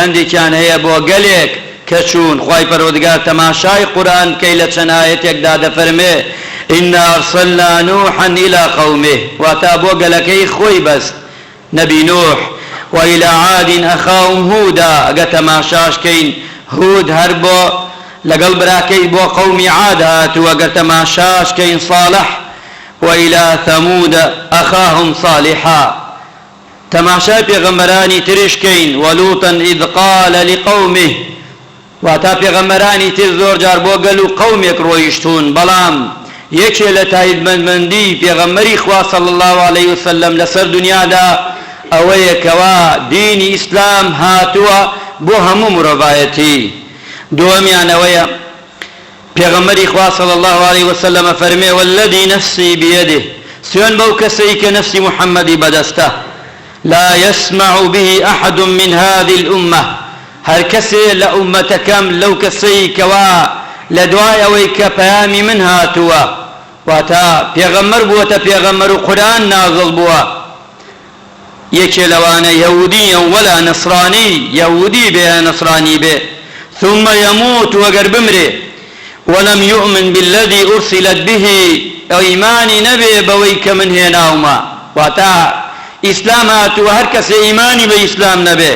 هەندێکیان هەیە بۆ گەلێک کە چوون خوای پەروەردگار تەماشای قورئان کەی لە چەند ئاەتێکدا دەفەرمێ ئینا ئەرسەلنا نوحا إلى قومه واتا بۆ گەلەکەی خۆی بەست نەبی نوح وإلى عاد أخاهم هودا ئەگە تەماشاشکەین هود هەر بۆ لەگەڵ براکەی بۆ قەومی عاد هاتووە ئەگەر تەماشاشکەین صالح وإلى ثمود أخاهم صالحا تەماشای پێغەمبەرانی ترشکەین وەلووطا إذ قال لقومه واتا پێغەمبەرانی تر زۆر جار بۆ گەل و قەومێک ڕۆیشتون بەڵام یەکێ لە تایبەتمەندی پێغەمبەری خوا صلی الله عليه وسلم لەسەر دنیادا ئەوەیە کەوا دینی ئیسلام هاتووە بۆ هەموو مرۆڤایەتی دووەمیان ئەوەیە پێغەمبەری خوا صلی الله عليه وسلم فەرمێ والذی نفسی بیەده سوێن بەو کەسەی کە نفسی محەممەدی بەدەستە لا يسمع به أحد من هذه الأمة هر کەسێ لە ئومەتەکەم لەو کەسەی کەوا لە دوای ئەوەی کە پەیامی من هاتووە واتە پێغەمبەر بووەتە پێغەمبەر و قورئان نازڵ بووە یەکێ لەوانە یەهودیە ولا نەسڕانی یەهودی بێ نەسڕانی بێ ثم يموت وەگەر بمرێ ولم يؤمن بالذي أرسلت به ئیمانی نەبێ بەوەی کە من هێناومە واتە ئیسلام هاتووە هەر کەسێ ئیمانی بە ئیسلام نەبێ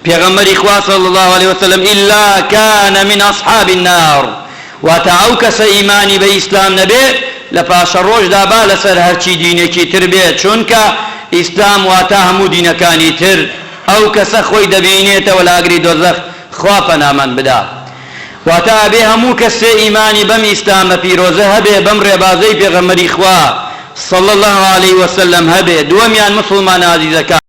پێغەمبەری خوا صلی الله عليه وسلم إلا كان من أصحاب النار واتە ئەو کەسە ئیمانی بە ئیسلام نەبێ لە پاشە ڕۆژدا با لەسەر هەرچی دینێکی تر بێت چونکە ئیسلام واتە هەموو دینەکانی تر ئەو کەسە خۆی دەبینێتەوە لە ئاگری دۆزەخ خوا پەنامان بدا واتە ئەبێ هەموو کەسێ ئیمانی بەم ئیسلامە پیرۆزە هەبێ بەم ڕێبازەی پێغەمبەری خوا صلی الله عليه وسلم هەبێ دووەمیان مسلمان عەزیزەکان